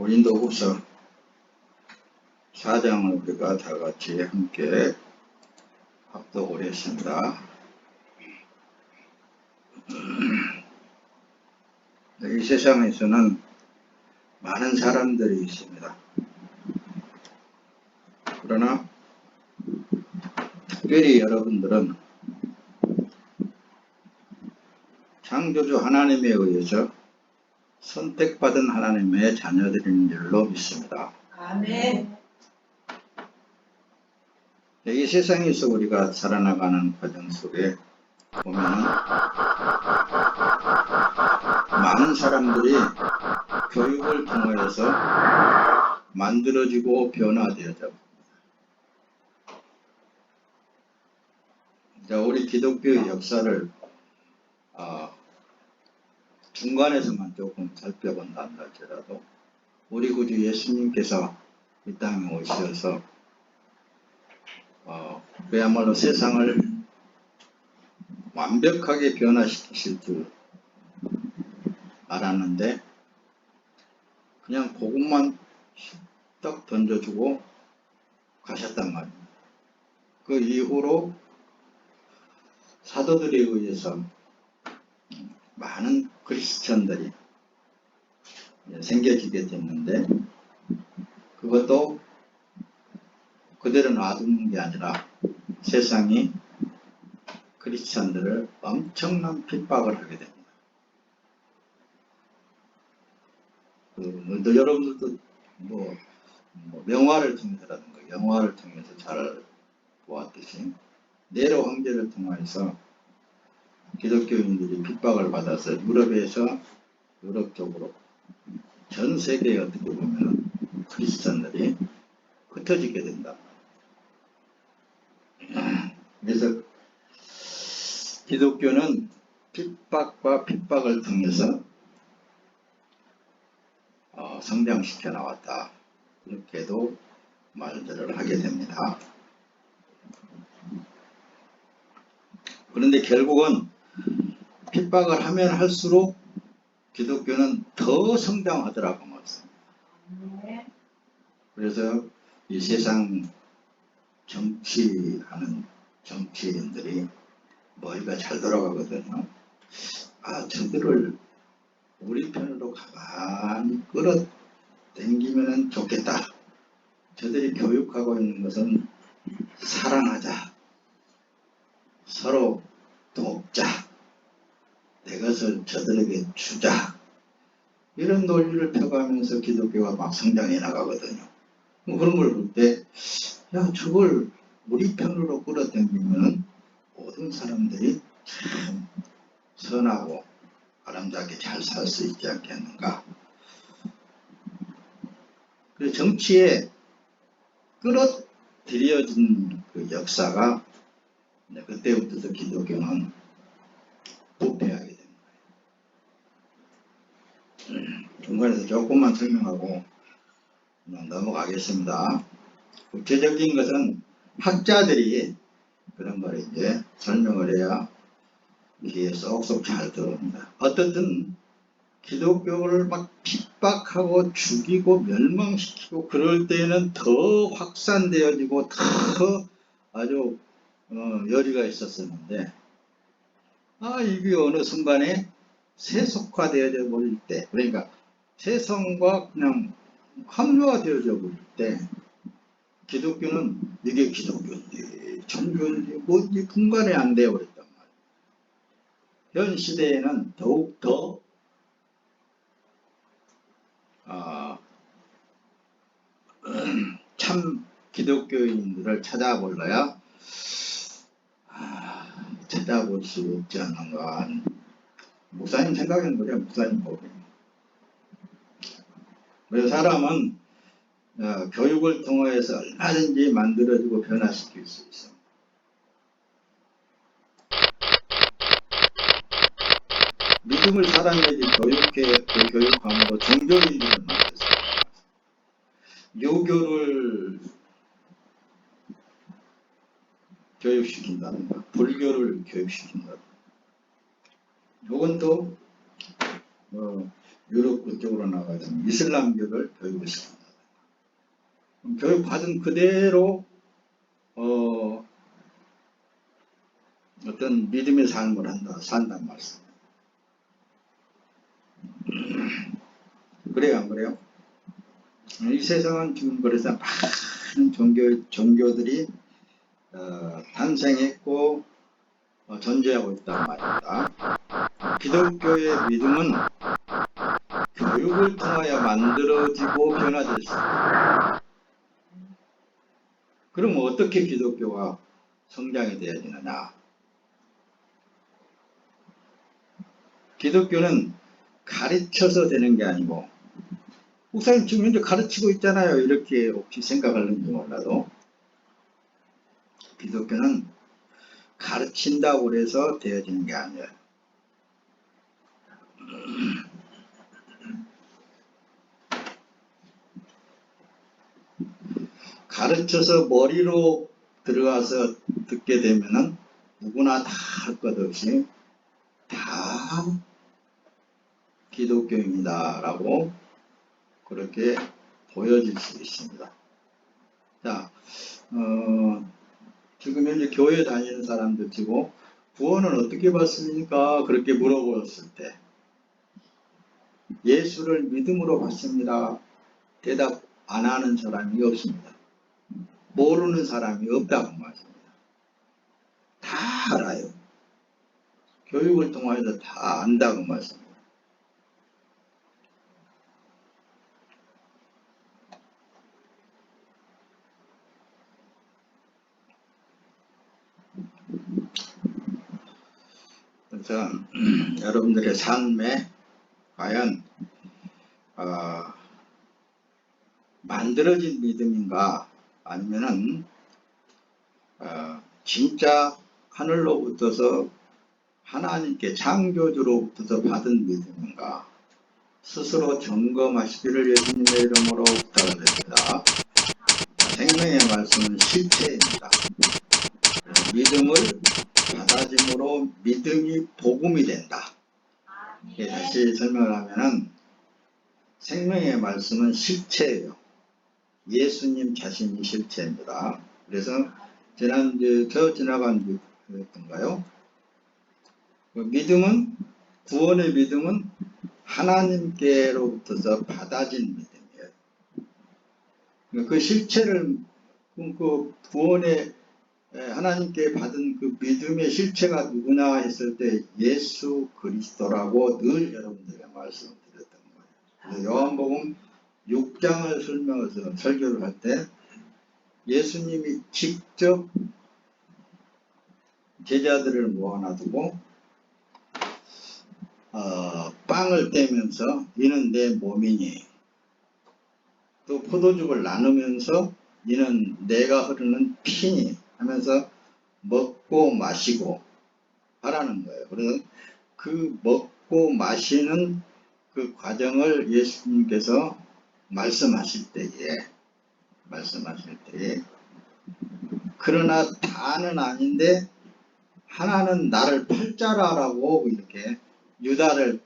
고린도후서 4장을 우리가 다 같이 함께 합독을 했습니다. 이 세상에서는 많은 사람들이 있습니다. 그러나 특별히 여러분들은 창조주 하나님에 의해서 선택받은 하나님의 자녀들인 줄로 믿습니다. 아멘. 이 세상에서 우리가 살아나가는 과정 속에 보면 많은 사람들이 교육을 통해서 만들어지고 변화되어져. 우리 기독교의 역사를 중간에서만 조금 살펴본다 할지라도 우리 구주 예수님께서 이 땅에 오셔서 그야말로 세상을 완벽하게 변화시키실 줄 알았는데 그냥 그것만 딱 던져주고 가셨단 말입니다. 그 이후로 사도들에 의해서 많은 크리스천들이 생겨지게 됐는데 그것도 그대로 놔두는 게 아니라 세상이 크리스천들을 엄청난 핍박을 하게 됩니다. 여러분들도 명화를 통해서라든가 영화를 통해서 잘 보았듯이 네로 황제를 통해서 기독교인들이 핍박을 받아서 유럽 쪽으로 전 세계에 어떻게 보면 크리스천들이 흩어지게 된다. 그래서 기독교는 핍박과 핍박을 통해서 성장시켜 나왔다. 이렇게도 말들을 하게 됩니다. 그런데 결국은 핍박을 하면 할수록 기독교는 더 성장하더라고 말씀입니다. 그래서 이 세상 정치하는 정치인들이 머리가 잘 돌아가거든요. 저들을 우리 편으로 가만히 끌어당기면 좋겠다. 저들이 교육하고 있는 것은 사랑하자. 서로 돕자. 내 것을 저들에게 주자. 이런 논리를 펴가면서 기독교가 막 성장해 나가거든요. 그런 걸 볼 때, 저걸 우리 편으로 끌어당기면 모든 사람들이 참 선하고 아름답게 잘 살 수 있지 않겠는가. 그 정치에 끌어들여진 그 역사가 그때부터 기독교는 부패하게 된 거예요. 중간에서 조금만 설명하고 넘어가겠습니다. 구체적인 것은 학자들이 그런 걸 이제 설명을 해야 귀에 쏙쏙 잘 들어옵니다. 어떻든 기독교를 막 핍박하고 죽이고 멸망시키고 그럴 때는 더 확산되어지고 더 아주 열의가 있었었는데 이게 어느 순간에 세속화되어져 버릴 때, 그러니까 세상과 그냥 합류화되어져 버릴 때 기독교는 이게 기독교인지 종교인지 뭔지 분간이 안 되어 버렸단 말이에요. 현 시대에는 더욱더 참 기독교인들을 찾아볼래야 찾아볼 수 없지 않는가. 목사님 생각에는 그래요. 목사님 보기에는. 그래서 사람은 교육을 통해서 얼마든지 만들어지고 변화시킬 수 있어. 믿음을 사람에게 교육함으로 종교인들을 만들었어요. 유교를 교육시킨다든가 불교를 교육시킨다든가 이건 또 유럽 그쪽으로 나가서 이슬람교를 교육을 시킨다. 교육받은 그대로 어떤 믿음의 삶을 산단 말씀. 그래요, 안 그래요? 이 세상은 지금 그래서 많은 종교들이 탄생했고 존재하고 있단 말입니다. 기독교의 믿음은 교육을 통하여 만들어지고 변화될 수 있습니다. 그럼 어떻게 기독교가 성장이 되어지느냐? 기독교는 가르쳐서 되는 게 아니고, 목사님 지금 현재 가르치고 있잖아요. 이렇게 혹시 생각하는지 몰라도, 기독교는 가르친다고 해서 되어지는 게 아니에요. 가르쳐서 머리로 들어가서 듣게 되면은 누구나 다 할 것 없이 다 기독교입니다 라고 그렇게 보여질 수 있습니다. 자, 지금 현재 교회 다니는 사람들 치고 구원은 어떻게 받습니까? 그렇게 물어보았을 때 예수를 믿음으로 받습니다. 대답 안 하는 사람이 없습니다. 모르는 사람이 없다고 말씀입니다. 다 알아요. 교육을 통해서 다 안다고 말씀입니다. 그래서 여러분들의 삶에 과연 만들어진 믿음인가 아니면은 진짜 하늘로부터서 하나님께 창조주로부터 받은 믿음인가 스스로 점검하시기를 예수님의 이름으로 부탁드립니다. 생명의 말씀은 실체입니다. 믿음을 받아짐으로 믿음이 복음이 된다. 다시 설명을 하면은 생명의 말씀은 실체예요. 예수님 자신이 실체입니다. 그래서 저 지나간 그랬던가요? 믿음은 구원의 믿음은 하나님께로부터서 받아진 믿음이에요. 그 실체를 그 구원의 하나님께 받은 그 믿음의 실체가 누구나 했을 때 예수 그리스도라고 늘 여러분들에게 말씀드렸던 거예요. 요한복음 6장을 설교를 할 때 예수님이 직접 제자들을 모아놔두고 빵을 떼면서 이는 내 몸이니 또 포도죽을 나누면서 이는 내가 흐르는 피니 하면서 먹고 마시고 하라는 거예요. 그래서 그 먹고 마시는 그 과정을 예수님께서 말씀하실 때에 그러나 다는 아닌데 하나는 나를 팔자라라고 이렇게 유다를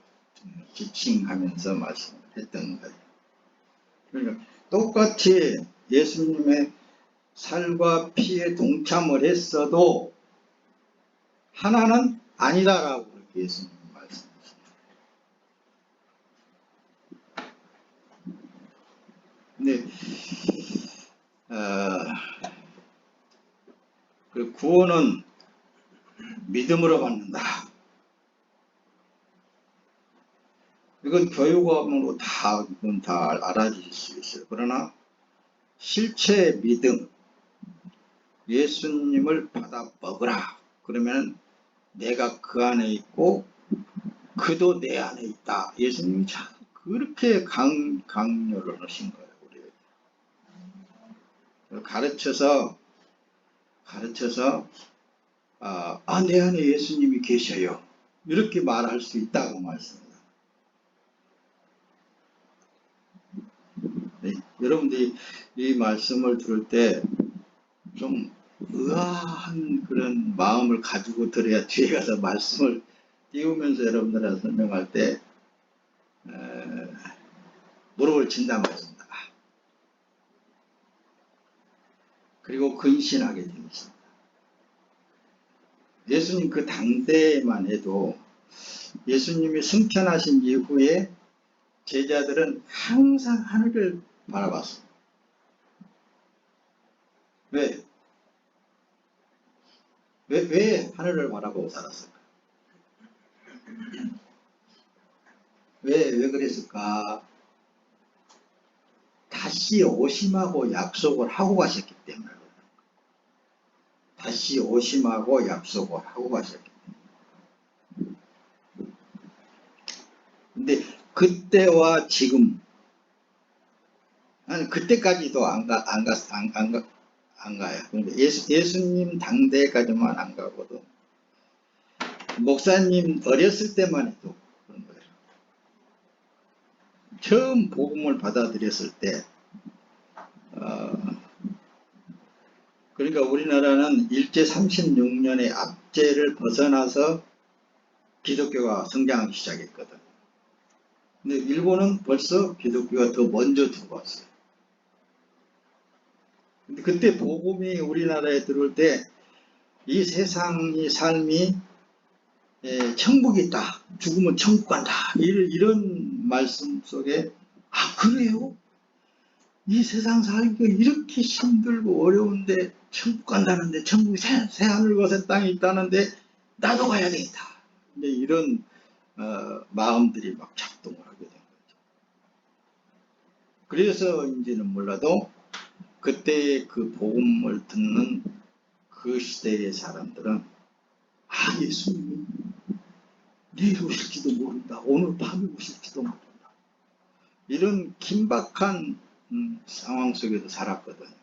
지칭하면서 말씀했던 거예요. 그러니까 똑같이 예수님의 살과 피에 동참을 했어도 하나는 아니다라고 그렇게 예수님 말씀하십니다. 근데 그 구원은 믿음으로 받는다. 이건 교육학으로 이건 다 알아질 수 있어요. 그러나 실체의 믿음, 예수님을 받아 먹으라. 그러면 내가 그 안에 있고 그도 내 안에 있다. 예수님이 참 그렇게 강요를 하신 거예요. 우리 가르쳐서 내 안에 예수님이 계셔요. 이렇게 말할 수 있다고 말씀합니다. 네, 여러분들이 이 말씀을 들을 때 좀 의아한 그런 마음을 가지고 들어야 뒤에 가서 말씀을 띄우면서 여러분들한테 설명할 때 무릎을 친단 말입니다. 그리고 근신하게 됩니다. 예수님 그 당대만 해도 예수님이 승천하신 이후에 제자들은 항상 하늘을 바라봤습니다. 왜 하늘을 바라보고 살았을까? 왜 그랬을까? 다시 오심하고 약속을 하고 가셨기 때문에. 다시 오심하고 약속을 하고 가셨기 때문에. 근데 그때와 지금, 아니 그때까지도 안 가요. 그러니까 예수님 당대까지만 안 가거든. 목사님 어렸을 때만 해도 그런 거예요. 처음 복음을 받아들였을 때, 그러니까 우리나라는 일제 36년의 압제를 벗어나서 기독교가 성장하기 시작했거든. 근데 일본은 벌써 기독교가 더 먼저 들어왔어요. 근데 그때 복음이 우리나라에 들어올 때 이 세상의 삶이 천국이 있다. 죽으면 천국 간다. 이런 말씀 속에 그래요? 이 세상 살기가 이렇게 힘들고 어려운데 천국 간다는데 천국이 새 하늘 것에 땅이 있다는데 나도 가야 되겠다. 이제 이런 마음들이 막 작동을 하게 된 거죠. 그래서인지는 몰라도 그때 그 복음을 듣는 그 시대의 사람들은 예수님이 내일 오실지도 모른다. 오늘 밤에 오실지도 모른다. 이런 긴박한 상황 속에서 살았거든요.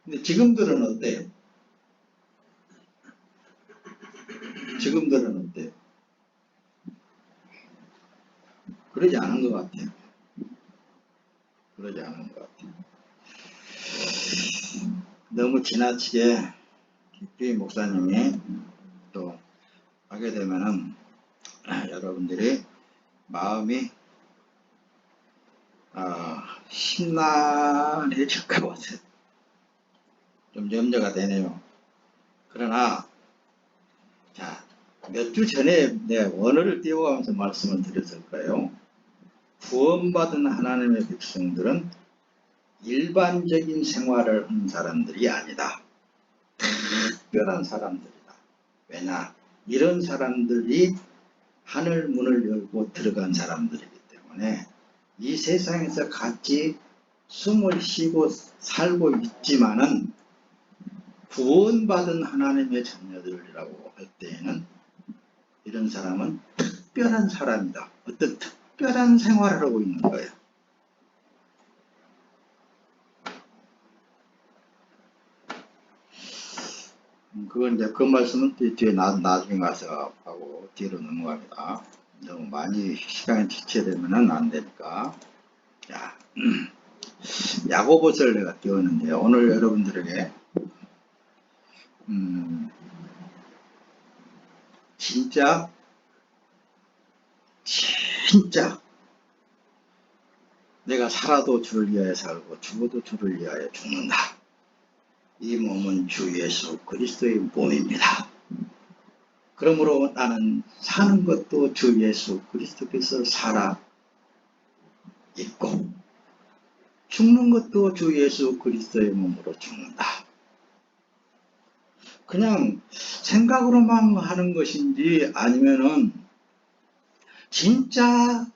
근데 지금들은 어때요? 지금들은 어때요? 그러지 않은 것 같아요. 그러지 않은 것 같아요. 너무 지나치게 깊이 목사님이 또 하게 되면은 여러분들이 마음이 심란해질 것 같아요. 좀 염려가 되네요. 그러나 몇 주 전에 내가 원어를 띄워가면서 말씀을 드렸을까요? 구원받은 하나님의 백성들은 일반적인 생활을 하는 사람들이 아니다. 특별한 사람들이다. 왜냐? 이런 사람들이 하늘 문을 열고 들어간 사람들이기 때문에 이 세상에서 같이 숨을 쉬고 살고 있지만은 구원받은 하나님의 자녀들이라고 할 때에는 이런 사람은 특별한 사람이다. 어떤 특별한 생활을 하고 있는 거예요. 그건 이제 그 말씀은 뒤에 나중에 가서 하고 뒤로 넘어갑니다. 너무 많이 시간이 지체되면 안 되니까. 자, 야고보서를 내가 띄웠는데요. 오늘 여러분들에게 진짜 내가 살아도 주를 위하여 살고 죽어도 주를 위하여 죽는다. 이 몸은 주 예수 그리스도의 몸입니다. 그러므로 나는 사는 것도 주 예수 그리스도께서 살아 있고 죽는 것도 주 예수 그리스도의 몸으로 죽는다. 그냥 생각으로만 하는 것인지 아니면은 진짜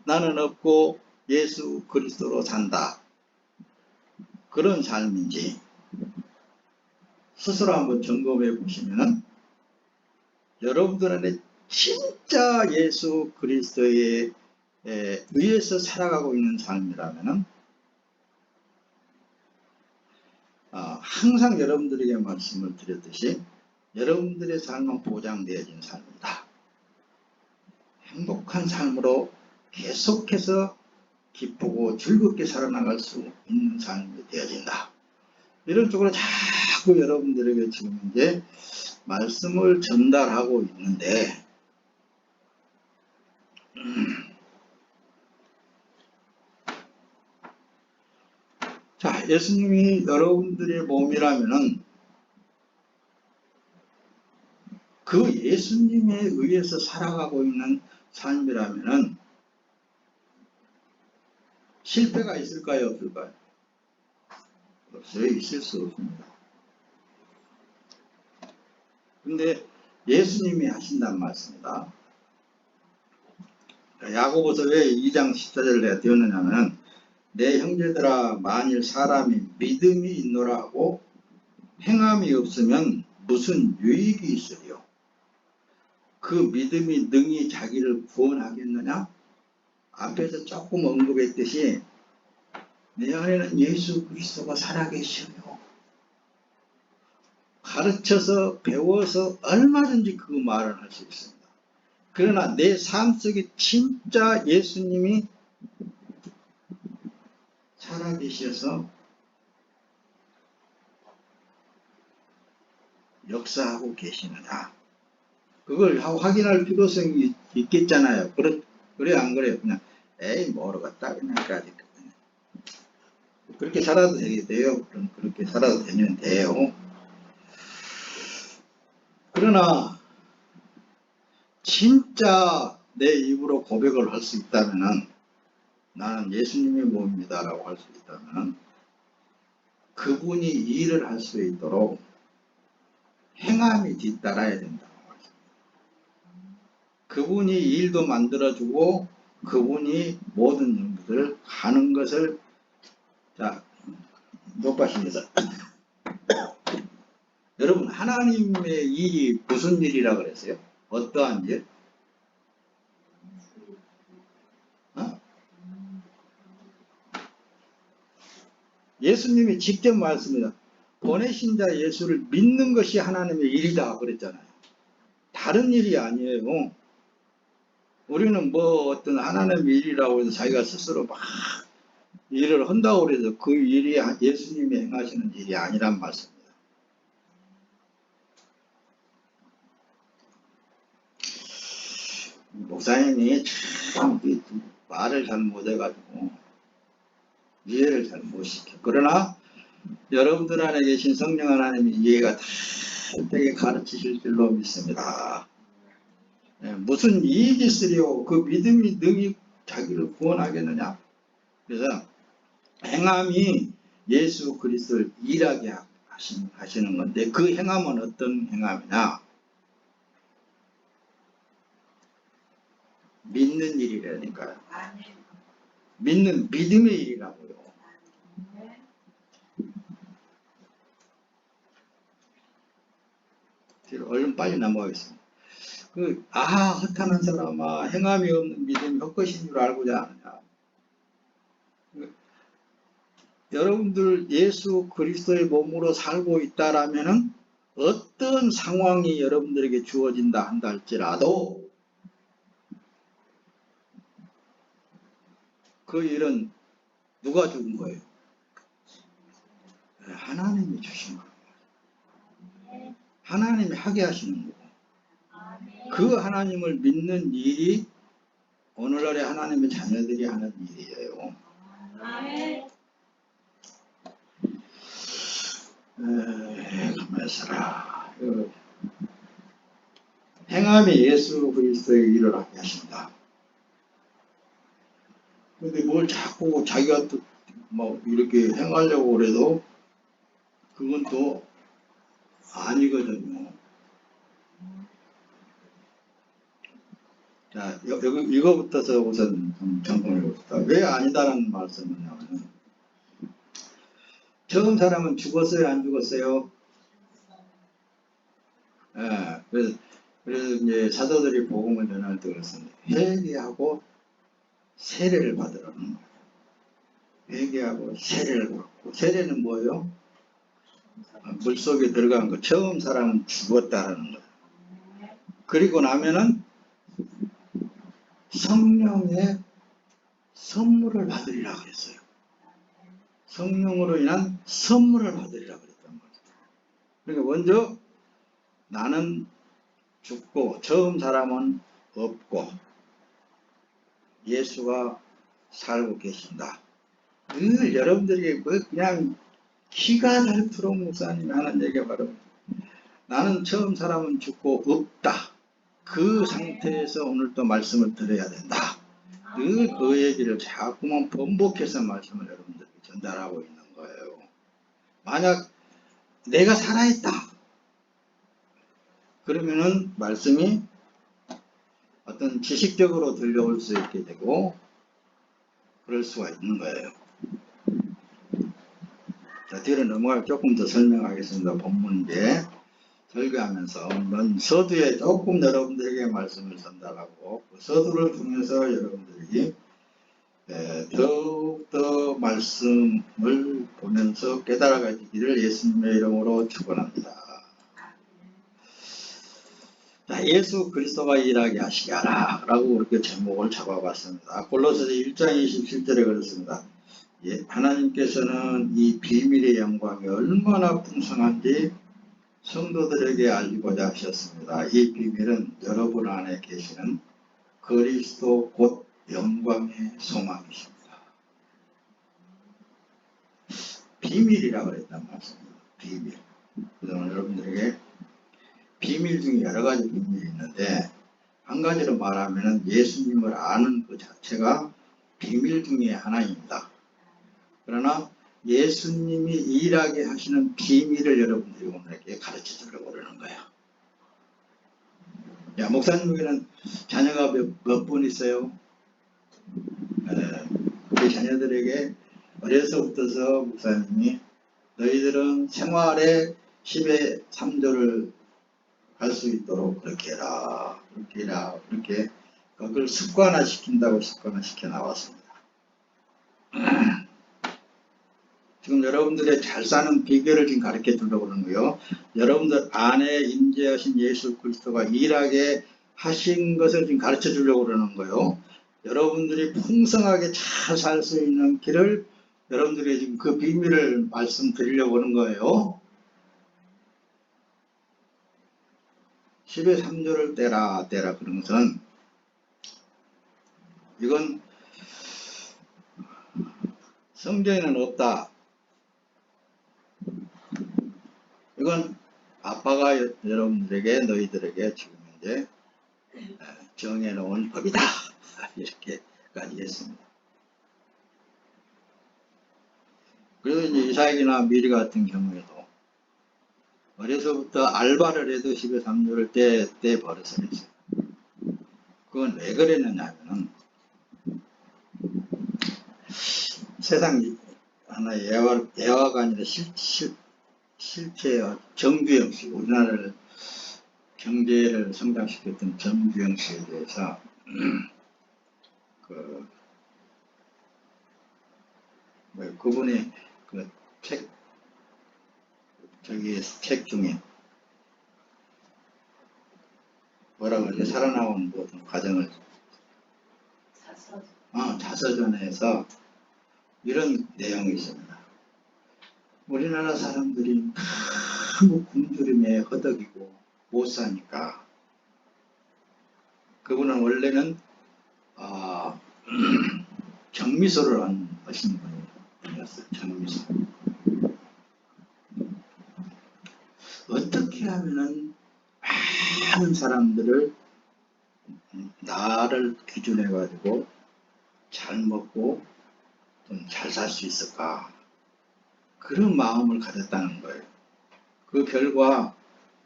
나는 없고 예수 그리스도로 산다. 그런 삶인지 스스로 한번 점검해 보시면은 여러분들 안에 진짜 예수 그리스도에 의해서 살아가고 있는 삶이라면은 항상 여러분들에게 말씀을 드렸듯이 여러분들의 삶은 보장되어진 삶이다. 행복한 삶으로 계속해서 기쁘고 즐겁게 살아나갈 수 있는 삶이 되어진다. 이런 쪽으로 자꾸 여러분들에게 지금 이제 말씀을 전달하고 있는데 자, 예수님이 여러분들의 몸이라면은 그 예수님에 의해서 살아가고 있는 삶이라면은 실패가 있을까요? 없을까요? 없어요. 있을 수 없습니다. 근데 예수님이 하신단 말씀이다. 야고보서 왜 2장 14절을 내가 띄웠느냐면 내 형제들아 만일 사람이 믿음이 있노라 하고 행함이 없으면 무슨 유익이 있으리요. 그 믿음이 능히 자기를 구원하겠느냐? 앞에서 조금 언급했듯이 내 안에는 예수 그리스도가 살아계시며 가르쳐서 배워서 얼마든지 그 말을 할 수 있습니다. 그러나 내 삶 속에 진짜 예수님이 살아계셔서 역사하고 계시느냐, 그걸 확인할 필요성이 있겠잖아요. 그래 안 그래요? 그냥 에이 모르겠다 그냥까지 그렇게 살아도 되겠대요. 그렇게 살아도 되면 돼요. 그러나 진짜 내 입으로 고백을 할 수 있다면 나는 예수님의 몸입니다 라고 할 수 있다면 그분이 일을 할 수 있도록 행함이 뒤따라야 된다고 말씀합니다. 그분이 일도 만들어주고 그분이 모든 일들을 하는 것을 자 높아십니다. 여러분 하나님의 일이 무슨 일이라 그랬어요? 어떠한 일? 예수님이 직접 말씀합니다. 보내신 자 예수를 믿는 것이 하나님의 일이다 그랬잖아요. 다른 일이 아니에요. 우리는 뭐 어떤 하나님의 일이라고 해서 자기가 스스로 막 일을 한다고 해서 그 일이 예수님이 행하시는 일이 아니란 말씀입니다. 목사님이 참 말을 잘 못해가지고 이해를 잘 못 시켜. 그러나 여러분들 안에 계신 성령 하나님이 이해가 다 되게 가르치실 줄로 믿습니다. 네, 무슨 이익이 있으리요? 그 믿음이 능히 자기를 구원하겠느냐? 그래서 행함이 예수 그리스도를 일하게 하시는 건데 그 행함은 어떤 행함이냐? 믿는 일이라니까요. 믿는 믿음의 일이라고요. 얼른 빨리 넘어가겠습니다. 허탄한 사람아 행함이 없는 믿음이 헛것인 줄 알고자 하느냐. 여러분들 예수 그리스도의 몸으로 살고 있다라면은 어떤 상황이 여러분들에게 주어진다 한다 할지라도 그 일은 누가 주는 거예요? 하나님이 주신 거예요. 하나님이 하게 하시는 거고 그 하나님을 믿는 일이 오늘날의 하나님의 자녀들이 하는 일이에요. 가만있어라. 행함이 예수 그리스도의 일을 하게 하신다. 근데 뭘 자꾸 자기가 또 뭐 이렇게 행하려고 그래도 그건 또 아니거든요. 자, 여기 이거부터서 우선 좀 점검해 봅시다. 왜 아니다라는 말씀을 하냐면 처음 사람은 죽었어요, 안 죽었어요? 예, 그래서 이제 사도들이 복음을 전할 때 그렇습니다. 회개하고 세례를 받으라는 거예요. 회개하고 세례를 받고 세례는 뭐예요? 물속에 들어간 거. 처음 사람은 죽었다라는 거예요. 그리고 나면은 성령의 선물을 받으리라 그랬어요. 성령으로 인한 선물을 받으리라 그랬단 말이에요. 그러니까 먼저 나는 죽고 처음 사람은 없고 예수가 살고 계신다. 늘 여러분들에게 그냥 기가 닳도록 목사님이 하는 얘기가 바로 나는 처음 사람은 죽고 없다. 그 상태에서 오늘 또 말씀을 드려야 된다. 늘 그 얘기를 자꾸만 번복해서 말씀을 여러분들에게 전달하고 있는 거예요. 만약 내가 살아있다. 그러면은 말씀이 어떤 지식적으로 들려올 수 있게 되고 그럴 수가 있는 거예요. 자, 뒤로 넘어가 조금 더 설명하겠습니다. 본문에 설교하면서 서두에 조금 여러분들에게 말씀을 전달하고 그 서두를 통해서 여러분들이 더욱더 말씀을 보면서 깨달아가지기를 예수님의 이름으로 축원합니다. 자, 예수 그리스도가 일하게 하시게 하라 라고 그렇게 제목을 잡아봤습니다. 골로새서 1장 27절에 그렇습니다. 하나님께서는 이 비밀의 영광이 얼마나 풍성한지 성도들에게 알리고자 하셨습니다. 이 비밀은 여러분 안에 계시는 그리스도 곧 영광의 소망이십니다. 비밀이라고 그랬단 말씀입니다. 비밀. 그래서 여러분들에게 비밀 중에 여러 가지 비밀이 있는데 한 가지로 말하면 예수님을 아는 그 자체가 비밀 중에 하나입니다. 그러나 예수님이 일하게 하시는 비밀을 여러분들이 오늘에게 가르쳐 주려고 그러는 거예요. 야, 목사님에게는 자녀가 몇 분 있어요? 그 자녀들에게 어려서부터서 목사님이 너희들은 생활에 10의 3조를 할 수 있도록 그렇게 해라, 그렇게 해라, 그렇게 그걸 습관화시킨다고 습관화시켜 나왔습니다. 지금 여러분들의 잘 사는 비결을 지금 가르쳐 주려고 그러는 거예요. 여러분들 안에 임재하신 예수 그리스도가 일하게 하신 것을 지금 가르쳐 주려고 그러는 거예요. 여러분들이 풍성하게 잘 살 수 있는 길을 여러분들이 지금 그 비밀을 말씀드리려고 하는 거예요. 10의 3조를 떼라 그런 것은 이건 성경에는 없다. 이건 아빠가 여러분들에게 너희들에게 지금 이제 정해놓은 법이다. 이렇게까지 했습니다. 그래서 이제 이삭이나 미리 같은 경우에도 어려서부터 알바를 해도 10의 3조를 떼 버릇을 했어요. 그건 왜 그랬느냐면은 세상 하나의 예화가 아니라 실제 정규형식, 우리나라를 경제를 성장시켰던 정규형식에 대해서 그분이 그 책 중에 뭐라고 하지? 살아나온 모든 과정을 자서전에서 이런 내용이 있습니다. 우리나라 사람들이 너무 굶주림에 허덕이고 못 사니까 그분은 원래는 정미소를 하신 분이었어요. 정미소. 어떻게 하면은 많은 사람들을 나를 기준해 가지고 잘 먹고 좀 잘 살 수 있을까, 그런 마음을 가졌다는 거예요. 그 결과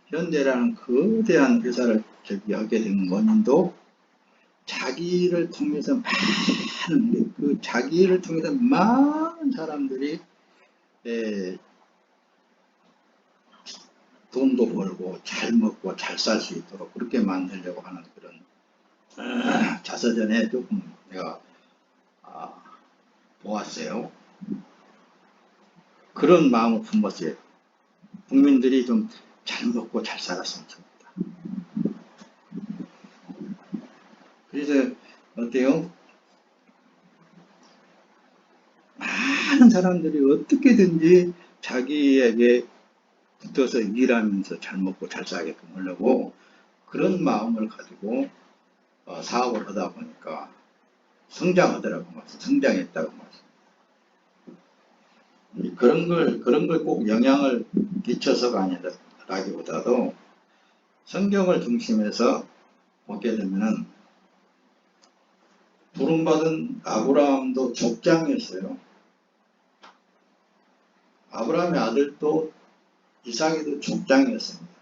현대라는 거대한 회사를 하게 된 원인도 자기를 통해서 자기를 통해서 많은 사람들이 돈도 벌고 잘 먹고 잘 살 수 있도록 그렇게 만들려고 하는 그런 자서전에 조금 내가 보았어요. 그런 마음을 품었어요. 국민들이 좀 잘 먹고 잘 살았으면 좋겠다. 그래서 어때요? 많은 사람들이 어떻게든지 자기에게 붙어서 일하면서 잘 먹고 잘 살게끔 하려고 그런 마음을 가지고 사업을 하다 보니까 성장하더라고 말씀. 성장했다고 말씀. 그런 걸 꼭 영향을 끼쳐서가 아니라기보다도 성경을 중심해서 보게 되면은 부름받은 아브라함도 족장이었어요. 아브라함의 아들도 이삭이도 족장이었습니다.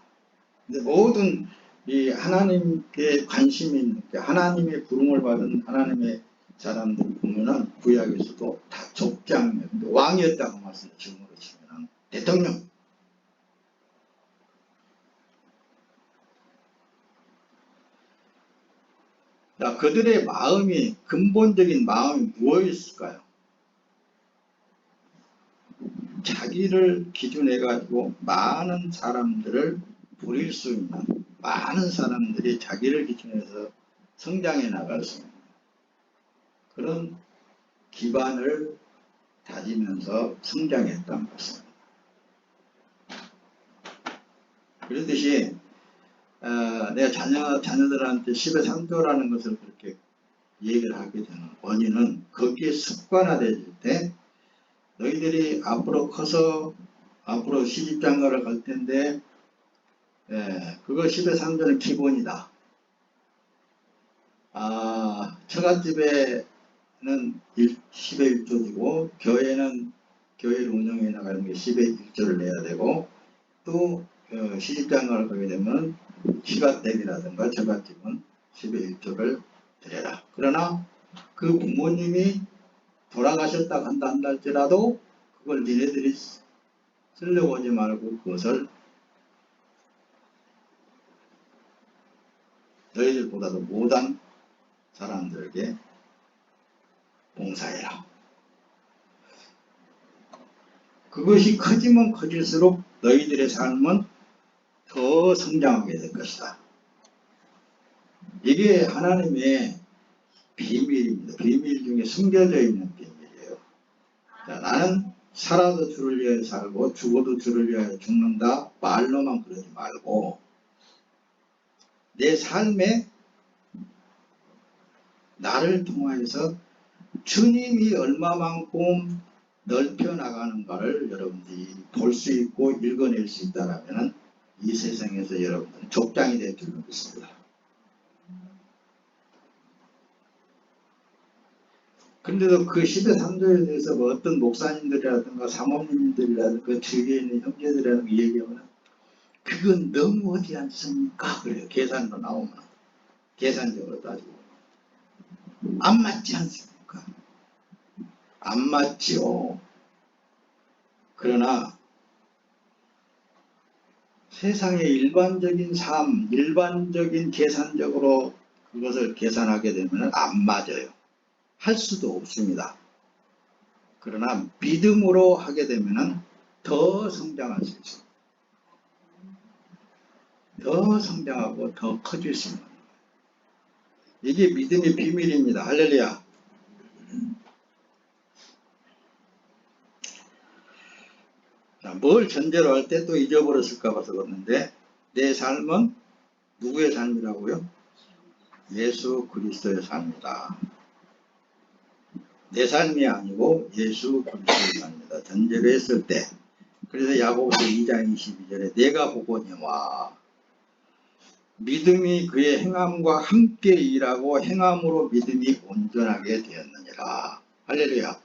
근데 모든 이 하나님께 관심이 있는 하나님의 부름을 받은 하나님의 사람들 보면은 구약에서도 다 족장이에요. 근데 왕이었다고 말씀을 지금으로 치면 대통령. 자, 그들의 마음이 근본적인 마음이 무엇일까요? 자기를 기준해 가지고 많은 사람들을 부릴 수 있는 많은 사람들이 자기를 기준해서 성장해 나갈 수 있는 그런 기반을 다지면서 성장했던 것입니다. 그렇듯이 내가 자녀들한테 10의 3조라는 것을 그렇게 얘기를 하게 되는 원인은 거기에 습관화될 때 너희들이 앞으로 커서 앞으로 시집장가를 갈 텐데 그거 10의 3조는 기본이다. 처갓집에는 10의 1조이고 교회를 운영해 나가는 게 10의 1조를 내야 되고 또 시집장가를 가게 되면 시가댁이라든가 처갓집은 10의 1조를 드려라. 그러나 그 부모님이 돌아가셨다 한다 할지라도 그걸 니네들이 쓰려고 하지 말고 그것을 너희들보다도 못한 사람들에게 봉사해라. 그것이 커지면 커질수록 너희들의 삶은 더 성장하게 될 것이다. 이게 하나님의 비밀입니다. 비밀 중에 숨겨져 있는 비밀이에요. 자, 나는 살아도 주를 위하여 살고 죽어도 주를 위하여 죽는다. 말로만 그러지 말고 내 삶에 나를 통하여서 주님이 얼마만큼 넓혀 나가는가를 여러분들이 볼 수 있고 읽어낼 수 있다면 이 세상에서 여러분들은 족장이 될 줄 믿습니다. 그런데도 그 10의 3조에 대해서 뭐 어떤 목사님들이라든가 사모님들이라든가 주위에 있는 형제들이라든가 얘기하면 그건 너무하지 않습니까? 그래요. 계산으로 나오면 계산적으로 따지고 안 맞지 않습니까? 안 맞지요. 그러나 세상의 일반적인 삶, 일반적인 계산적으로 그것을 계산하게 되면 안 맞아요. 할 수도 없습니다. 그러나 믿음으로 하게 되면 더 성장할 수 있습니다. 더 성장하고 더 커질 수 있는 이게 믿음의 비밀입니다. 할렐루야. 자, 뭘 전제로 할 때 또 잊어버렸을까 봐서 그러는데 내 삶은 누구의 삶이라고요? 예수 그리스도의 삶이다. 내 삶이 아니고 예수 그리스도의 삶이다. 전제로 했을 때 그래서 야고보서 2장 22절에 내가 보거니와 믿음이 그의 행함과 함께 일하고 행함으로 믿음이 온전하게 되었느니라. 할렐루야.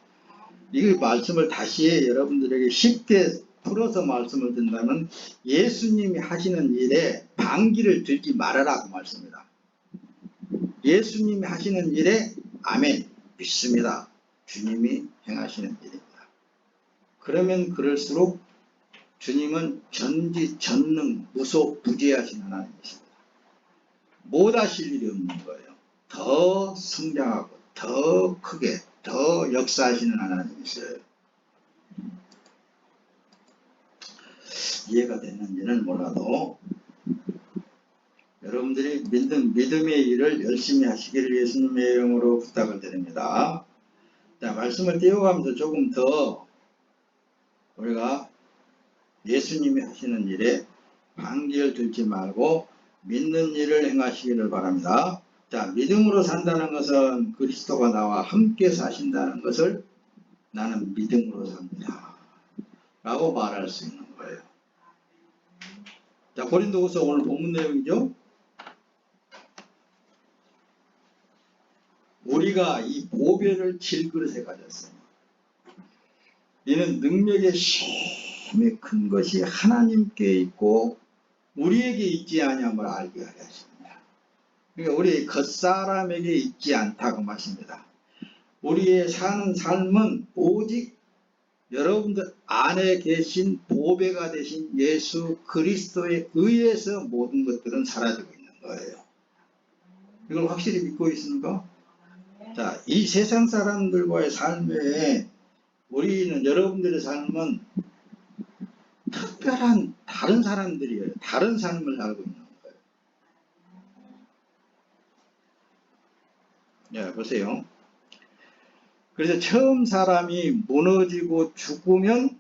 이 말씀을 다시 여러분들에게 쉽게 풀어서 말씀을 드린다면 예수님이 하시는 일에 반기를 들지 말아라 그 말씀입니다. 예수님이 하시는 일에 아멘 믿습니다. 주님이 행하시는 일입니다. 그러면 그럴수록 주님은 전지전능 무소부재하신 하나님이십니다. 못하실 일이 없는 거예요. 더 성장하고 더 크게 더 역사하시는 하나님이세요. 이해가 됐는지는 몰라도 여러분들이 믿음의 일을 열심히 하시기를 예수님의 이름으로 부탁을 드립니다. 자, 말씀을 띄워가면서 조금 더 우리가 예수님이 하시는 일에 반기를 들지 말고 믿는 일을 행하시기를 바랍니다. 자, 믿음으로 산다는 것은 그리스도가 나와 함께 사신다는 것을 나는 믿음으로 삽니다. 라고 말할 수 있는 거예요. 자, 고린도후서 오늘 본문 내용이죠. 우리가 이 보배를 질그릇에 가졌어요. 이는 능력의 힘이 큰 것이 하나님께 있고 우리에게 있지 아니함을 알게 하려 하십니다. 그러니까 우리 겉사람에게 있지 않다고 말씀입니다. 우리의 사는 삶은 오직 여러분들 안에 계신 보배가 되신 예수 그리스도에 의해서 모든 것들은 사라지고 있는 거예요. 이걸 확실히 믿고 있습니까? 자, 이 세상 사람들과의 삶에 우리는 여러분들의 삶은 특별한 다른 사람들이에요. 다른 삶을 살고 있는 거예요. 네, 보세요. 그래서 처음 사람이 무너지고 죽으면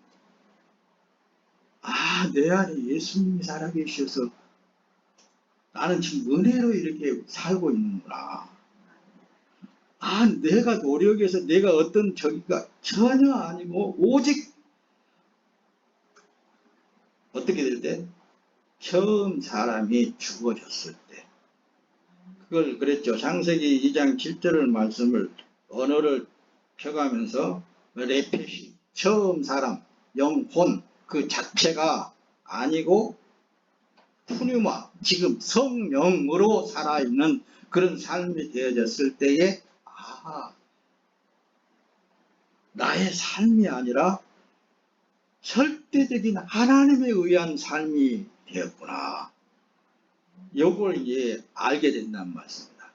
내 안에 예수님이 살아계셔서 나는 지금 은혜로 이렇게 살고 있는구나. 내가 노력해서 내가 어떤 저기가 전혀 아니고 오직 어떻게 될 때? 처음 사람이 죽어졌을 때. 그걸 그랬죠. 창세기 2장 7절 말씀을 언어를 펴가면서 레페시, 처음 사람, 영혼 그 자체가 아니고 푸뉴마, 지금 성령으로 살아있는 그런 삶이 되어졌을 때에 나의 삶이 아니라 절대적인 하나님에 의한 삶이 되었구나. 이걸 이제 알게 된다는 말씀입니다.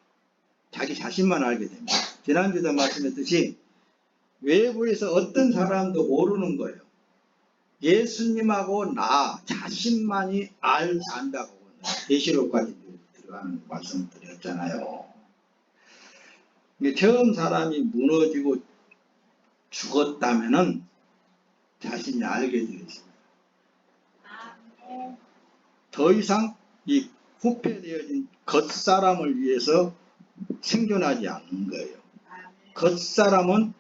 자기 자신만 알게 됩니다. 지난주에도 말씀했듯이 외부에서 어떤 사람도 모르는 거예요. 예수님하고 나 자신만이 안다고 계시록까지 들어가는 말씀을 드렸잖아요. 처음 사람이 무너지고 죽었다면은 자신이 알게 되어 있습니다. 더 이상 이 후패되어진 겉사람을 위해서 생존하지 않는 거예요. 겉사람은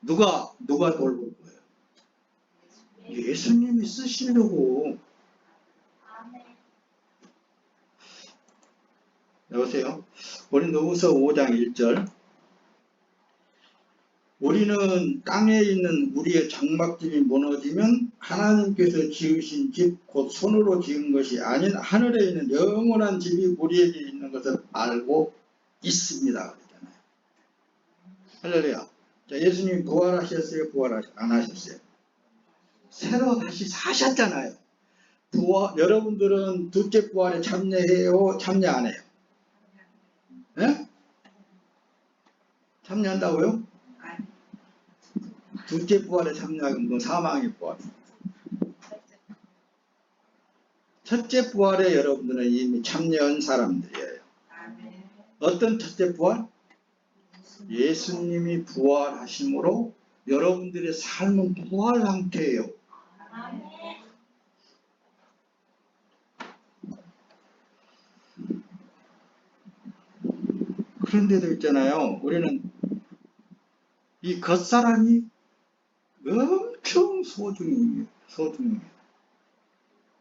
누가 돌볼 거예요? 예수님이 쓰시려고. 여보세요? 고린도후서 5장 1절. 우리는 땅에 있는 우리의 장막집이 무너지면 하나님께서 지으신 집 곧 손으로 지은 것이 아닌 하늘에 있는 영원한 집이 우리에게 있는 것을 알고 있습니다. 그랬잖아요. 할렐루야. 자, 예수님 부활하셨어요? 안 하셨어요? 새로 다시 사셨잖아요. 여러분들은 둘째 부활에 참여해요? 참여 안 해요? 네? 참여한다고요? 둘째 부활에 참여하면 뭐 사망의 부활. 첫째 부활에 여러분들은 이미 참여한 사람들이에요. 어떤 첫째 부활? 예수님이 부활하심으로 여러분들의 삶은 부활 상태예요. 그런데도 있잖아요. 우리는 이 겉사람이 엄청 소중해요.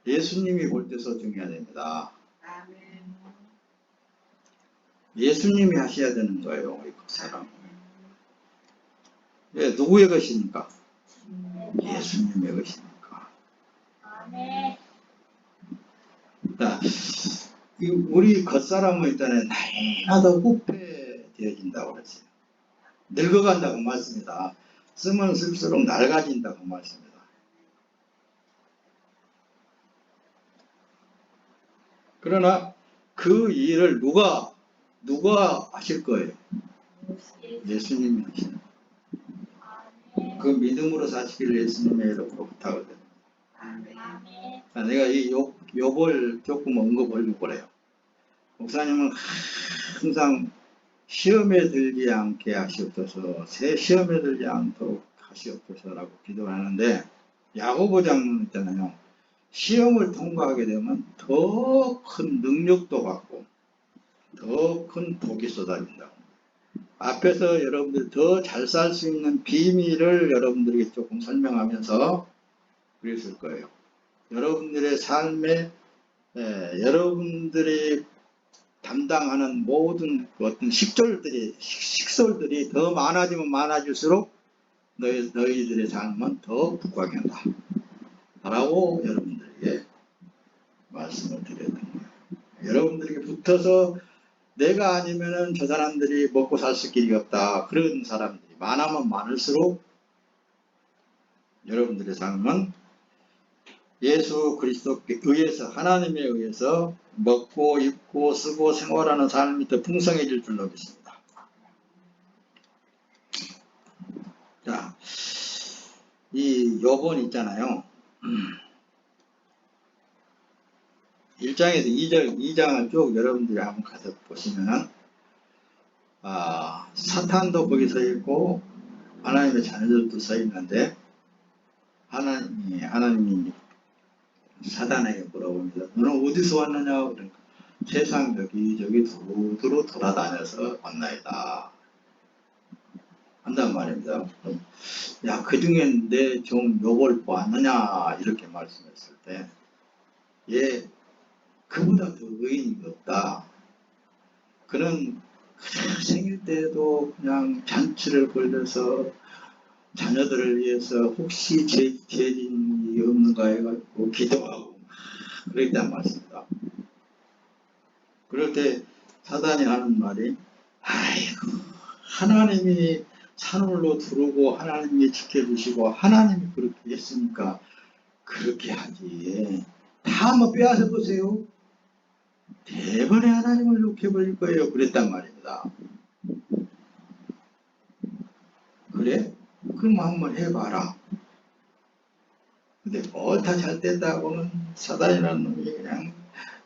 예수님이 볼 때 소중해야 됩니다. 예수님이 하셔야 되는 거예요. 이 겉사람. 왜? 누구의 것입니까? 예수님의 것입니까? 자, 우리 겉사람은 있잖아요. 날마다 후패되어진다고 그랬어요. 늙어간다고 말씀입니다. 쓰면 쓸수록 낡아진다고 말씀입니다. 그러나 그 일을 누가 하실 거예요? 예수님이 하시는 거예요. 그 믿음으로 사시기를 예수님의 이름으로 부탁을 드립니다. 내가 이 욥을 조금 언급하려고 그래요. 목사님은 항상 시험에 들지 않게 하시옵소서, 새 시험에 들지 않도록 하시옵소서라고 기도를 하는데, 야고보 장로는 있잖아요. 시험을 통과하게 되면 더 큰 능력도 받고 더 큰 복이 쏟아진다. 앞에서 여러분들 더 잘 살 수 있는 비밀을 여러분들에게 조금 설명하면서 그랬을 거예요. 여러분들의 삶에 여러분들이 담당하는 모든 어떤 식솔들이 더 많아지면 많아질수록 너희들의 삶은 더 북광한다 라고 여러분들에게 말씀을 드렸던 거예요. 여러분들에게 붙어서 내가 아니면은 저 사람들이 먹고 살 수 길이 없다. 그런 사람들이 많으면 많을수록 여러분들의 삶은 예수 그리스도께 의해서, 하나님에 의해서 먹고 입고 쓰고 생활하는 삶이 더 풍성해질 줄로 믿습니다. 자, 이 욥은 있잖아요. 1장에서 2장을 쭉 여러분들이 한번 가서 보시면은 사탄도 거기 서 있고 하나님의 자녀들도 서 있는데 하나님이 사단에게 물어봅니다. 너는 어디서 왔느냐? 그러니까 세상 여기저기 두루두루 돌아다녀서 왔나이다 한단 말입니다. 야, 그 중에 내 종 욥을 보았느냐? 이렇게 말씀했을 때 예, 그보다 더 의인이 없다. 그는 생일 때도 그냥 잔치를 벌려서 자녀들을 위해서 혹시 죄진이 없는가 해가지고 기도하고 그랬단 말씀입니다. 그럴 때 사단이 하는 말이 아이고 하나님이 산울로 두르고 하나님이 지켜주시고 하나님이 그렇게 했으니까 그렇게 하지. 다 한번 빼앗아 보세요. 대번에 하나님을 욕해버릴 거예요. 그랬단 말입니다. 그래? 그럼 한번 해봐라. 근데 뭘 다 잘 된다고는 사단이라는 놈이 그냥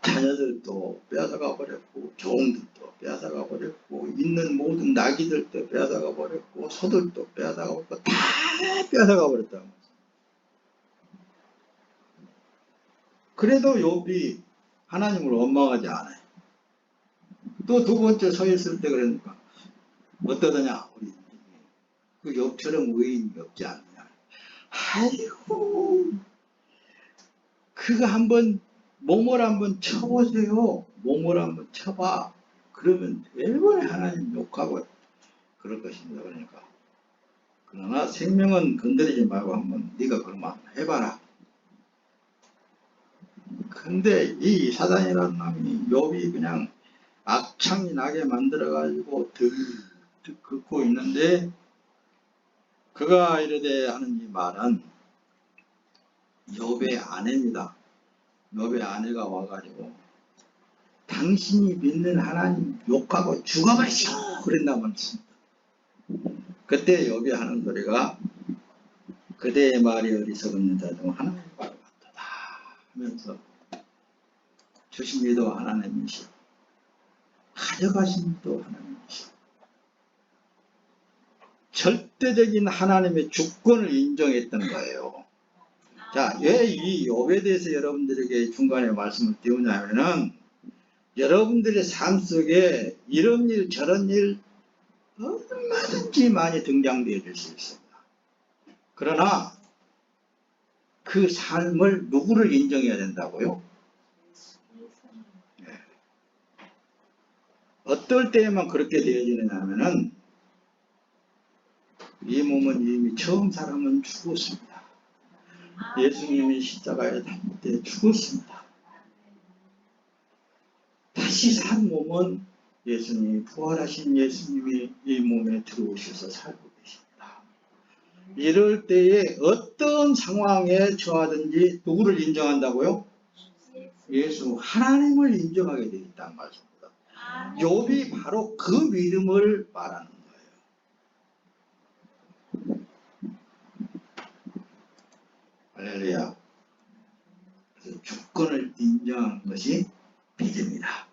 자녀들도 빼앗아가 버렸고 종들도 빼앗아가 버렸고 있는 모든 나귀들도 빼앗아가 버렸고 소들도 빼앗아가 버렸고 다 빼앗아가 버렸다는 거죠. 그래도 욥이 하나님을 원망하지 않아요. 또 두 번째 서 있을 때 그러니까 어떠더냐 우리 그 욥처럼 의인이 없지 않느냐. 아이고 그거 한번 몸을 한번 쳐보세요. 몸을 한번 쳐봐. 그러면 대번에 하나님 욕하고 그럴 것입니다. 그러니까 그러나 생명은 건드리지 말고 한번 네가 그러면 해봐라. 근데 이 사단이라는 놈이 욥이 그냥 악창이 나게 만들어가지고 득득 긋고 있는데 그가 이르되 하는 이 말은 욥의 아내입니다. 욥의 아내가 와가지고 당신이 믿는 하나님 욕하고 죽어버리시오 그랬단 말씀입니다. 그때 욥이 하는 소리가 그대의 말이 어리석은 자도 하나님 말 같도다 하면서 주신 이도 하나님이시오 가져가신 이도 하나님이시오 절대적인 하나님의 주권을 인정했던 거예요. 자, 왜 이 욥에 대해서 여러분들에게 중간에 말씀을 띄우냐면은 여러분들의 삶 속에 이런 일 저런 일 얼마든지 많이 등장되어 줄 수 있습니다. 그러나 그 삶을 누구를 인정해야 된다고요? 네. 어떨 때에만 그렇게 되어지느냐 하면은 이 몸은 이미 처음 사람은 죽었습니다. 예수님이 십자가에 달릴 때 죽었습니다. 다시 산 몸은 예수님이 부활하신 예수님이 이 몸에 들어오셔서 살고 계십니다. 이럴 때에 어떤 상황에 처하든지 누구를 인정한다고요? 예수 하나님을 인정하게 되어 있다는 말씀입니다. 욥이 바로 그 믿음을 말하는 거예요. 할렐루야. 그래서 주권을 인정하는 것이 믿음이다.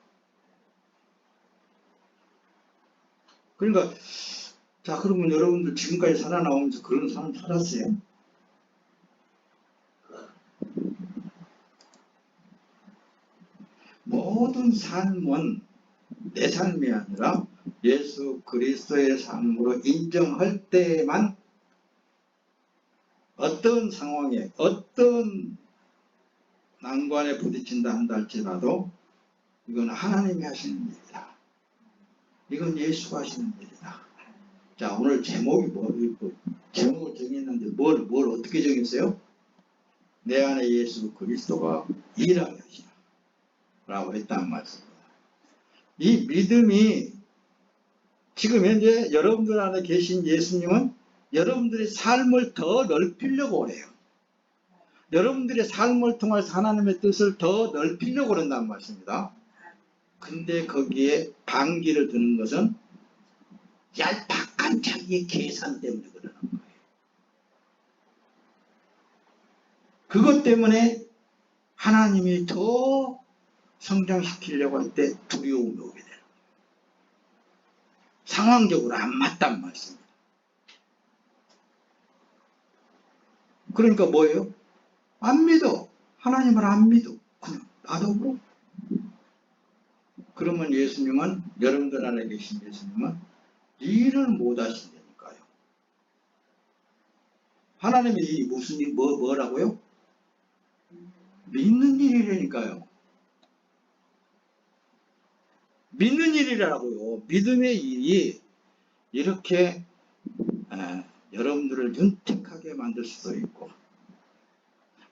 그러니까 자 그러면 여러분들 지금까지 살아나오면서 그런 삶 살았어요? 모든 삶은 내 삶이 아니라 예수 그리스도의 삶으로 인정할 때에만 어떤 상황에 어떤 난관에 부딪힌다 한다 할지라도 이건 하나님이 하시는 일이다. 이건 예수가 하시는 일이다. 자, 오늘 제목이 제목을 정했는데 뭘 어떻게 정했어요? 내 안에 예수 그리스도가 일하게 하시라 라고 했단 말씀입니다. 이 믿음이 지금 현재 여러분들 안에 계신 예수님은 여러분들의 삶을 더 넓히려고 해요. 여러분들의 삶을 통해서 하나님의 뜻을 더 넓히려고 그런단 말씀입니다. 근데 거기에 반기를 드는 것은 얄팍한 자기의 계산 때문에 그러는 거예요. 그것 때문에 하나님이 더 성장시키려고 할 때 두려움이 오게 되는 거예요. 상황적으로 안 맞단 말씀입니다. 그러니까 뭐예요? 안 믿어. 하나님을 안 믿어. 그냥 놔둬버려. 그러면 예수님은, 여러분들 안에 계신 예수님은 일을 못 하신다니까요. 하나님이 무슨 일, 뭐라고요? 믿는 일이라니까요. 믿는 일이라고요. 믿음의 일이 이렇게 여러분들을 윤택하게 만들 수도 있고,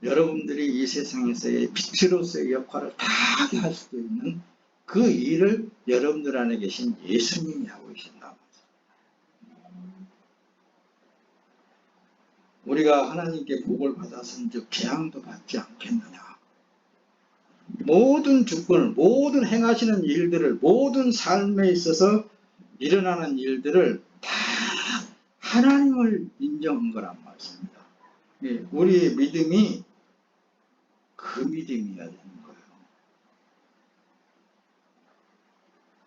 여러분들이 이 세상에서의 빛으로서의 역할을 다 하게 할 수도 있는 그 일을 여러분들 안에 계신 예수님이 하고 계신다. 우리가 하나님께 복을 받았은즉 재앙도 받지 않겠느냐. 모든 주권을, 모든 행하시는 일들을, 모든 삶에 있어서 일어나는 일들을 다 하나님을 인정한 거란 말씀입니다. 우리의 믿음이 그 믿음이어야 되는 거예요.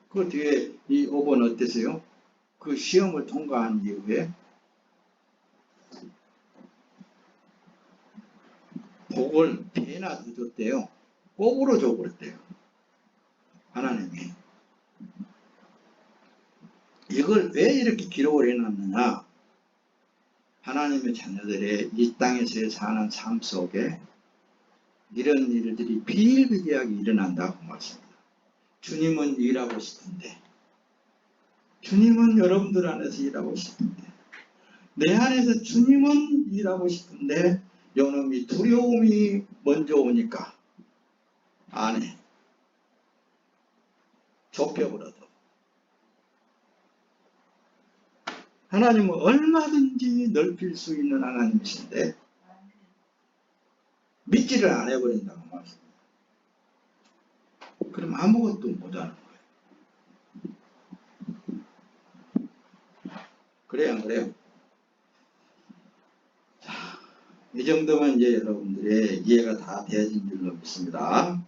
그 뒤에 이 5번 어땠어요? 그 시험을 통과한 이후에 복을 배나 더 줬대요. 꼽으로 줘버렸대요. 하나님이. 이걸 왜 이렇게 기록을 해놨느냐? 하나님의 자녀들의 이 땅에서의 사는 삶 속에 이런 일들이 비일비재하게 일어난다고 말씀합니다. 주님은 일하고 싶은데, 주님은 여러분들 안에서 일하고 싶은데, 내 안에서 주님은 일하고 싶은데 요놈이 두려움이 먼저 오니까 안에 좁혀버려도 하나님은 얼마든지 넓힐 수 있는 하나님이신데 믿지를 안 해버린다고 말씀합니다. 그럼 아무것도 못하는 거예요. 그래요, 안 그래요? 자, 이 정도면 이제 여러분들의 이해가 다 되어진 줄로 믿습니다.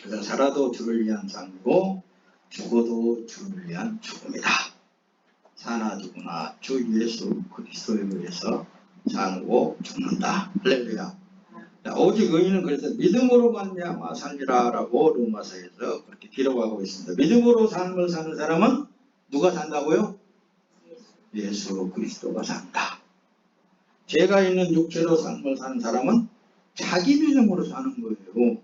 그래서 살아도 주를 위한 삶이고 죽어도 주를 위한 죽음이다. 사나 죽으나 주 예수 그리스도에 의해서 살고 죽는다. 할렐루야. 오직 의인은 그래서 믿음으로 말미암아 살리라 라고 로마서에서 그렇게 기록하고 있습니다. 믿음으로 삶을 사는 사람은 누가 산다고요? 예수 그리스도가 산다. 죄가 있는 육체로 삶을 사는 사람은 자기 믿음으로 사는 거예요.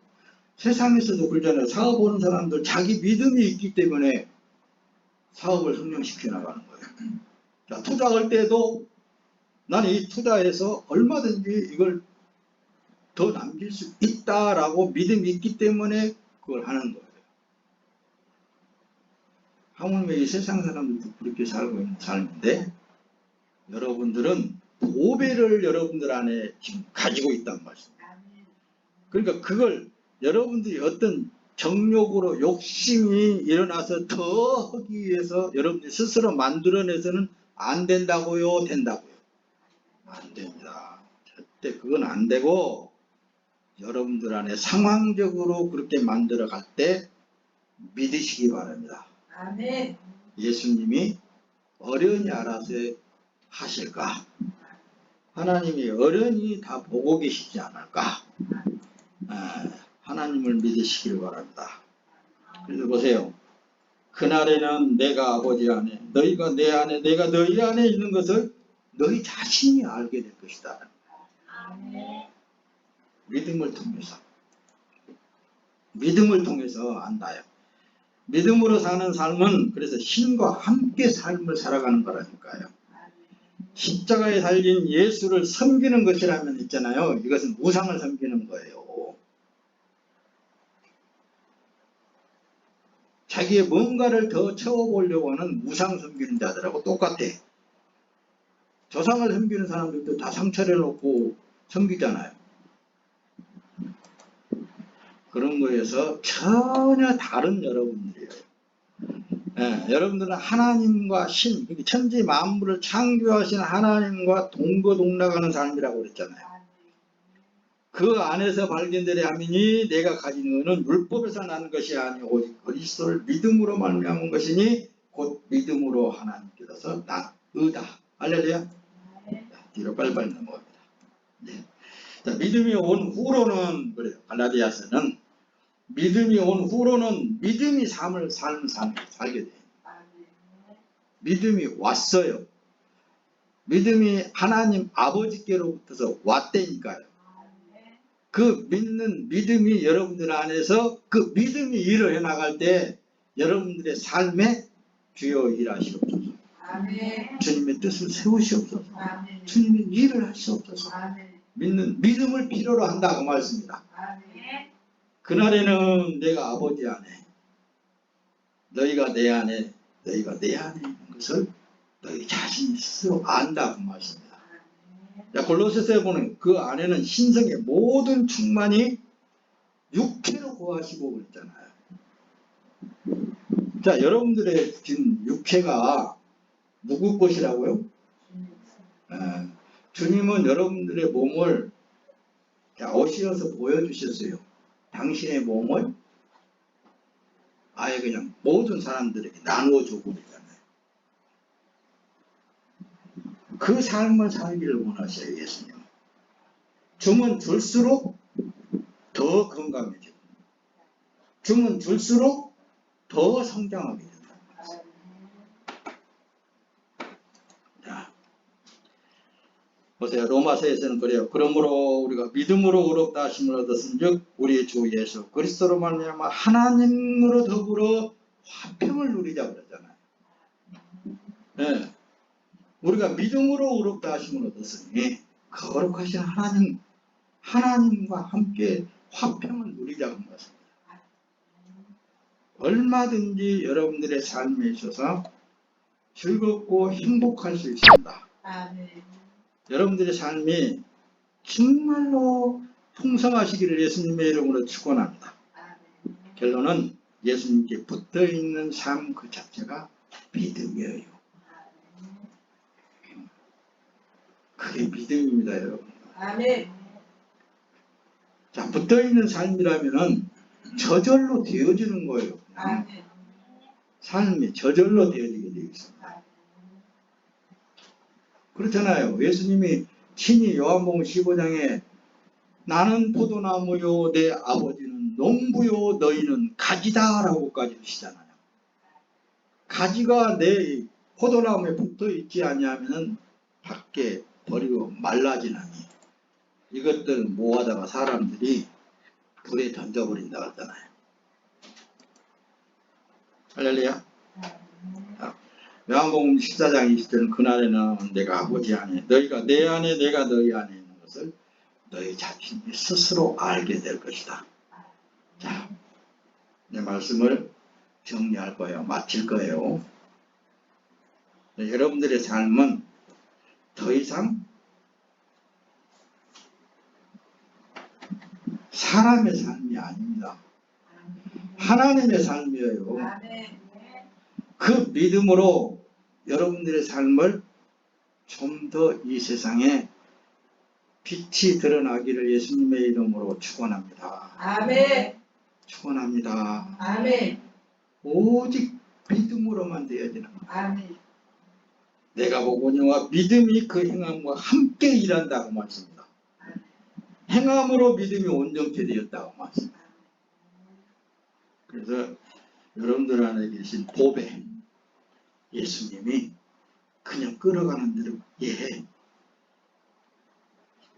세상에서도 그러잖아요. 사업하는 사람들 자기 믿음이 있기 때문에 사업을 성장시켜 나가는 거예요. 자, 투자할 때도 나는 이 투자에서 얼마든지 이걸 더 남길 수 있다라고 믿음이 있기 때문에 그걸 하는 거예요. 하물며 이 세상 사람들도 그렇게 살고 있는 삶인데 여러분들은 보배를 여러분들 안에 지금 가지고 있단 말씀입니다. 그러니까 그걸 여러분들이 어떤 정욕으로 욕심이 일어나서 더 하기 위해서 여러분들이 스스로 만들어내서는 안 된다고요? 된다고요? 안 됩니다. 절대 그건 안 되고 여러분들 안에 상황적으로 그렇게 만들어 갈 때 믿으시기 바랍니다. 아멘. 예수님이 어련히 알아서 하실까? 하나님이 어련히 다 보고 계시지 않을까? 하나님을 믿으시길 바랍니다. 그래서 보세요. 그날에는 내가 아버지 안에, 너희가 내 안에, 내가 너희 안에 있는 것을 너희 자신이 알게 될 것이다. 믿음을 통해서. 믿음을 통해서 안다요. 믿음으로 사는 삶은 그래서 신과 함께 삶을 살아가는 거라니까요. 십자가에 달린 예수를 섬기는 것이라면 있잖아요. 이것은 우상을 섬기는 거예요. 자기의 뭔가를 더 채워보려고 하는 우상 섬기는 자들하고 똑같아. 조상을 섬기는 사람들도 다 상처를 놓고 섬기잖아요. 그런 거에서 전혀 다른 여러분들이에요. 여러분들은 하나님과 신, 천지 만물을 창조하신 하나님과 동거동락하는 삶이라고 그랬잖아요. 그 안에서 발견되려 함이니 내가 가진 것은 율법에서 나는 것이 아니오 오직 그리스도를 믿음으로 말미암은 것이니 곧 믿음으로 하나님께서 나 의다. 할렐루야. 뒤로 빨리빨리 넘어갑니다. 네. 자, 믿음이 온 후로는 그래요. 갈라디아서는 믿음이 온 후로는 믿음이 삶을 살게 돼요. 믿음이 왔어요. 믿음이 하나님 아버지께로부터서 왔다니까요. 그 믿는 믿음이 여러분들 안에서 그 믿음이 일을 해나갈 때 여러분들의 삶에 주여 일하시옵소서. 아멘. 주님의 뜻을 세우시옵소서. 아멘. 주님의 일을 하시옵소서. 아멘. 믿는 믿음을 필요로 한다 그 말씀입니다. 아멘. 그날에는 내가 아버지 안에 너희가 내 안에 너희가 내 안에 있는 것을 너희 자신이 스스로 안다 그 말씀입니다. 자, 골로새서에 보면 그 안에는 신성의 모든 충만이 육체로 거하시고 그랬잖아요. 자, 여러분들의 지금 육체가 누구 것이라고요? 주님은 여러분들의 몸을 오시어서 보여주셨어요. 당신의 몸을 아예 그냥 모든 사람들에게 나누어 주고 그러잖아요. 그 삶을 살기를 원하셔요, 예수님. 주면 줄수록 더 건강해지고, 주면 줄수록 더 성장하게 된다. 자, 보세요. 로마서에서는 그래요. 그러므로 우리가 믿음으로 의롭다 하심을 얻었은즉 우리 주 예수 그리스도로 말미암아 하나님으로 더불어 화평을 누리자 그러잖아요. 네. 우리가 믿음으로 의롭다 하심을 얻었으니 거룩하신 하나님과 함께 화평을 누리자는 것입니다. 얼마든지 여러분들의 삶에 있어서 즐겁고 행복할 수 있습니다. 여러분들의 삶이 정말로 풍성하시기를 예수님의 이름으로 축원합니다. 결론은 예수님께 붙어있는 삶 그 자체가 믿음이에요. 그게 믿음입니다, 여러분. 아멘. 자, 붙어있는 삶이라면은 저절로 되어지는 거예요. 아멘. 삶이 저절로 되어지게 되어 있습니다. 그렇잖아요. 예수님이 친히 요한복음 15장에 나는 포도나무요 내 아버지는 농부요 너희는 가지다 라고까지 하시잖아요. 가지가 내 포도나무에 붙어 있지 아니하면 밖에 버리고 말라지나니 이것들 모아다가 사람들이 불에 던져버린다 하잖아요. 할렐루야. 요한복음 14장 20절은 그날에는 내가 아버지 안에 너희가 내 안에 내가 너희 안에 있는 것을 너희 자신이 스스로 알게 될 것이다. 자, 내 말씀을 정리할 거예요. 마칠 거예요. 여러분들의 삶은 더 이상 사람의 삶이 아닙니다. 하나님의 삶이에요. 그 믿음으로 여러분들의 삶을 좀 더 이 세상에 빛이 드러나기를 예수님의 이름으로 축원합니다. 아멘. 축원합니다. 아멘. 오직 믿음으로만 되어지는 거예요. 아멘. 내가 보거니와 믿음이 그 행함과 함께 일한다고 말씀입니다. 행함으로 믿음이 온전케 되었다고 말씀입니다. 그래서 여러분들 안에 계신 보배 예수님이 그냥 끌어가는 대로 예,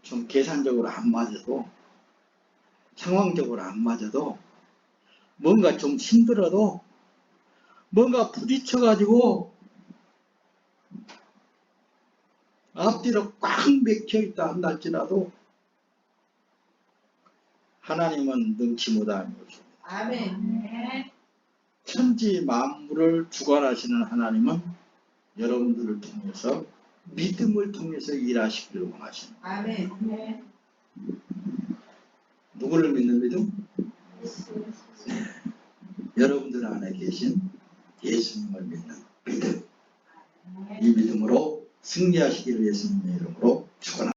좀 계산적으로 안 맞아도 상황적으로 안 맞아도 뭔가 좀 힘들어도 뭔가 부딪혀가지고 앞뒤로 꽉 맥혀있다 한달지라도 하나님은 능치 못하는 것입니다. 아멘. 천지 만물을 주관하시는 하나님은 여러분들을 통해서 믿음을 통해서 일하시기를 원하십니다. 아멘. 누구를 믿는 믿음? 여러분들 안에 계신 예수님을 믿는 믿음. 이 믿음으로 승리하시기를 예수님의 이름으로 축원합니다.